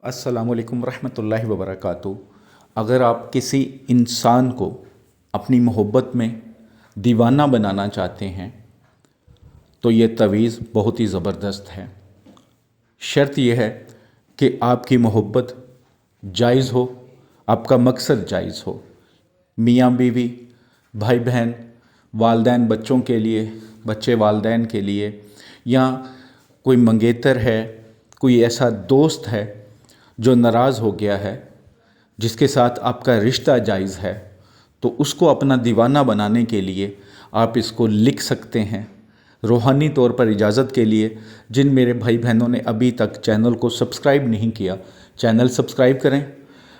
अस्सलामु अलैकुम रहमतुल्लाहि व बरकातुहू। अगर आप किसी इंसान को अपनी मोहब्बत में दीवाना बनाना चाहते हैं तो ये तवीज़ बहुत ही ज़बरदस्त है। शर्त यह है कि आपकी मोहब्बत जायज़ हो, आपका मकसद जायज़ हो। मियाँ बीवी, भाई बहन, वालदैन बच्चों के लिए, बच्चे वालदैन के लिए, या कोई मंगेतर है, कोई ऐसा दोस्त है जो नाराज़ हो गया है, जिसके साथ आपका रिश्ता जायज़ है, तो उसको अपना दीवाना बनाने के लिए आप इसको लिख सकते हैं। रूहानी तौर पर इजाज़त के लिए जिन मेरे भाई बहनों ने अभी तक चैनल को सब्सक्राइब नहीं किया, चैनल सब्सक्राइब करें,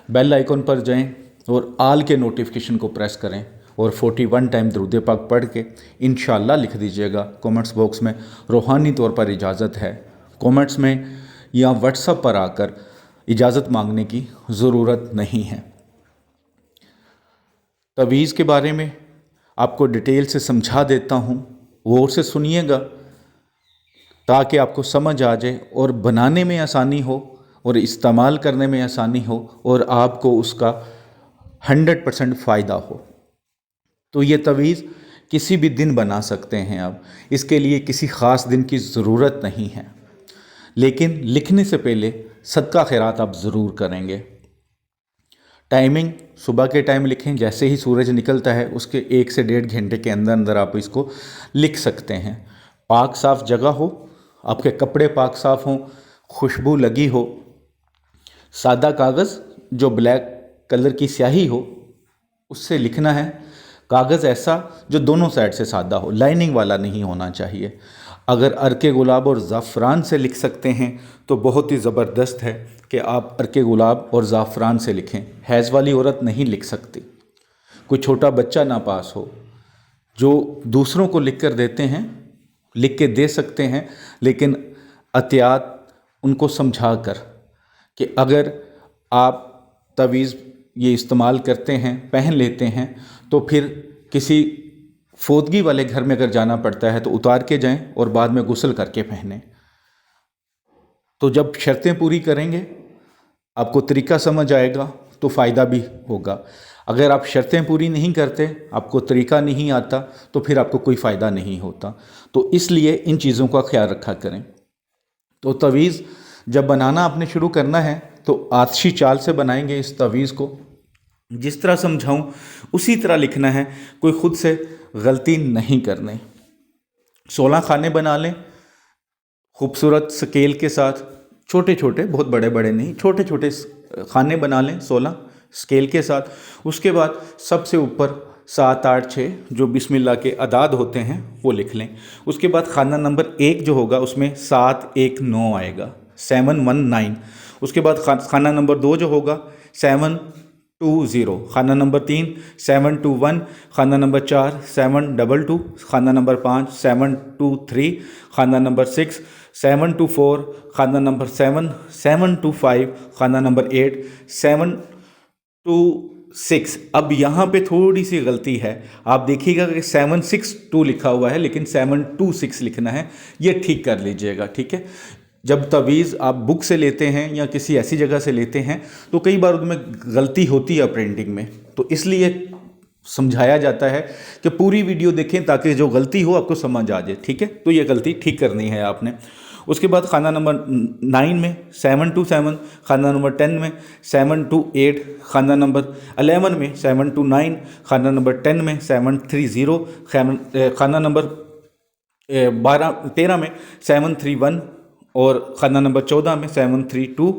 बेल आइकन पर जाएं और आल के नोटिफिकेशन को प्रेस करें और 41 टाइम दरूद पाक पढ़ के इंशाअल्लाह लिख दीजिएगा कमेंट्स बॉक्स में रूहानी तौर पर इजाज़त है। कमेंट्स में या व्हाट्सएप पर आकर इजाज़त मांगने की ज़रूरत नहीं है। तवीज़ के बारे में आपको डिटेल से समझा देता हूँ, गौर से सुनिएगा ताकि आपको समझ आ जाए और बनाने में आसानी हो और इस्तेमाल करने में आसानी हो और आपको उसका 100% फ़ायदा हो। तो ये तवीज़ किसी भी दिन बना सकते हैं आप, इसके लिए किसी ख़ास दिन की ज़रूरत नहीं है। लेकिन लिखने से पहले सदका खैरात आप ज़रूर करेंगे। टाइमिंग सुबह के टाइम लिखें, जैसे ही सूरज निकलता है उसके 1 से 1.5 घंटे के अंदर अंदर आप इसको लिख सकते हैं। पाक साफ़ जगह हो, आपके कपड़े पाक साफ़ हों, खुशबू लगी हो, सादा कागज़ जो ब्लैक कलर की स्याही हो उससे लिखना है। कागज़ ऐसा जो दोनों साइड से सादा हो, लाइनिंग वाला नहीं होना चाहिए। अगर अर्के गुलाब और ज़ाफ़रान से लिख सकते हैं तो बहुत ही ज़बरदस्त है कि आप अर्के गुलाब और ज़ाफ़रान से लिखें। हैज़ वाली औरत नहीं लिख सकती। कोई छोटा बच्चा नापास हो, जो दूसरों को लिख कर देते हैं, लिख के दे सकते हैं, लेकिन एहतियात उनको समझा कर कि अगर आप तवीज़ ये इस्तेमाल करते हैं, पहन लेते हैं, तो फिर किसी फोदगी वाले घर में अगर जाना पड़ता है तो उतार के जाएं और बाद में गुस्ल करके पहनें। तो जब शर्तें पूरी करेंगे आपको तरीका समझ आएगा तो फ़ायदा भी होगा। अगर आप शर्तें पूरी नहीं करते, आपको तरीका नहीं आता, तो फिर आपको कोई फ़ायदा नहीं होता। तो इसलिए इन चीज़ों का ख्याल रखा करें। तो तवीज़ जब बनाना आपने शुरू करना है तो आतिशी चाल से बनाएंगे। इस तवीज़ को जिस तरह समझाऊं उसी तरह लिखना है, कोई खुद से गलती नहीं करनी। 16 खाने बना लें खूबसूरत स्केल के साथ, छोटे छोटे, बहुत बड़े बड़े नहीं, छोटे छोटे खाने बना लें 16 स्केल के साथ। उसके बाद सबसे ऊपर 7, 8, 6 जो बिस्मिल्लाह के अदाद होते हैं वो लिख लें। उसके बाद खाना नंबर 1 जो होगा उसमें 7, 1, 9 आएगा, 7, 1, 9। उसके बाद खाना नंबर 2 जो होगा 7, 2, 0। खाना नंबर 3 7, 2, 1। खाना नंबर 4 7, 2, 2। खाना नंबर 5 7, 2, 3। खाना नंबर 6 7, 2, 4। खाना नंबर 7 7, 2, 5। खाना नंबर 8 7, 2, 6। अब यहाँ पे थोड़ी सी गलती है, आप देखिएगा कि 7, 6, 2 लिखा हुआ है, लेकिन 7, 2, 6 लिखना है। ये ठीक कर लीजिएगा, ठीक है। जब तवीज़ आप बुक से लेते हैं या किसी ऐसी जगह से लेते हैं तो कई बार उनमें गलती होती है प्रिंटिंग में, तो इसलिए समझाया जाता है कि पूरी वीडियो देखें ताकि जो गलती हो आपको समझ आ जाए, ठीक है। तो ये गलती ठीक करनी है आपने। उसके बाद खाना नंबर 9 में 7, 2, 7। खाना नंबर 10 में 7, 2, 8। खाना नंबर 11 में 7, 2, 9। खाना नंबर 10 में 7, 3, 0। खाना नंबर 13 में 7, 3, 1। और खाना नंबर 14 में 7, 3, 2।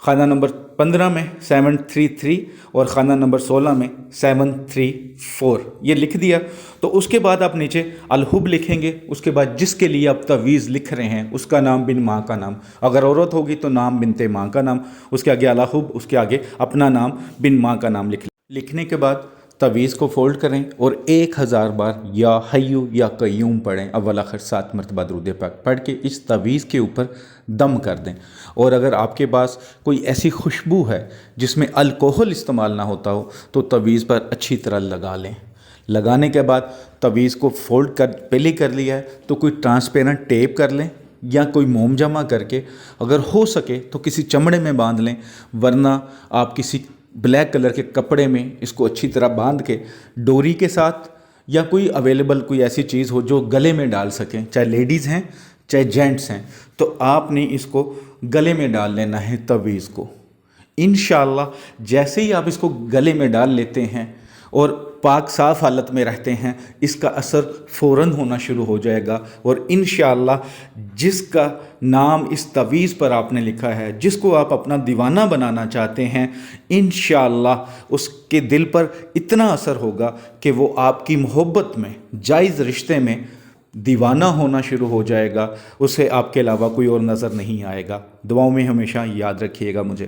खाना नंबर 15 में 7, 3, 3। और खाना नंबर 16 में 7, 3, 4। ये लिख दिया। तो उसके बाद आप नीचे अलहुब लिखेंगे। उसके बाद जिसके लिए आप तवीज़ लिख रहे हैं उसका नाम, बिन माँ का नाम, अगर औरत होगी तो नाम बिनते माँ का नाम, उसके आगे अलहुब, उसके आगे अपना नाम बिन माँ का नाम लिखने के बाद तवीज़ को फ़ोल्ड करें और 1000 बार या हय्यू या कय्यूम पढ़ें। अव्वल आखिर 7 मरतबा दरूद पाक पढ़ के इस तवीज़ के ऊपर दम कर दें। और अगर आपके पास कोई ऐसी खुशबू है जिसमें अल्कोहल इस्तेमाल ना होता हो तो तवीज़ पर अच्छी तरह लगा लें। लगाने के बाद तवीज़ को फोल्ड कर पहले कर लिया है तो कोई ट्रांसपेरेंट टेप कर लें یا کوئی موم جمع کر کے اگر ہو سکے تو کسی چمڑے میں باندھ لیں، ورنہ آپ کسی بلیک کلر کے کپڑے میں اس کو اچھی طرح باندھ کے ڈوری کے ساتھ، یا کوئی اویلیبل کوئی ایسی چیز ہو جو گلے میں ڈال سکیں، چاہے لیڈیز ہیں چاہے جینٹس ہیں، تو آپ نے اس کو گلے میں ڈال لینا ہے تعویذ کو۔ انشاءاللہ جیسے ہی آپ اس کو گلے میں ڈال لیتے ہیں اور پاک صاف حالت میں رہتے ہیں، اس کا اثر فوراً ہونا شروع ہو جائے گا، اور انشاءاللہ جس کا نام اس تعویذ پر آپ نے لکھا ہے، جس کو آپ اپنا دیوانہ بنانا چاہتے ہیں، انشاءاللہ اس کے دل پر اتنا اثر ہوگا کہ وہ آپ کی محبت میں، جائز رشتے میں دیوانہ ہونا شروع ہو جائے گا، اسے آپ کے علاوہ کوئی اور نظر نہیں آئے گا۔ دعاؤں میں ہمیشہ یاد رکھیے گا مجھے۔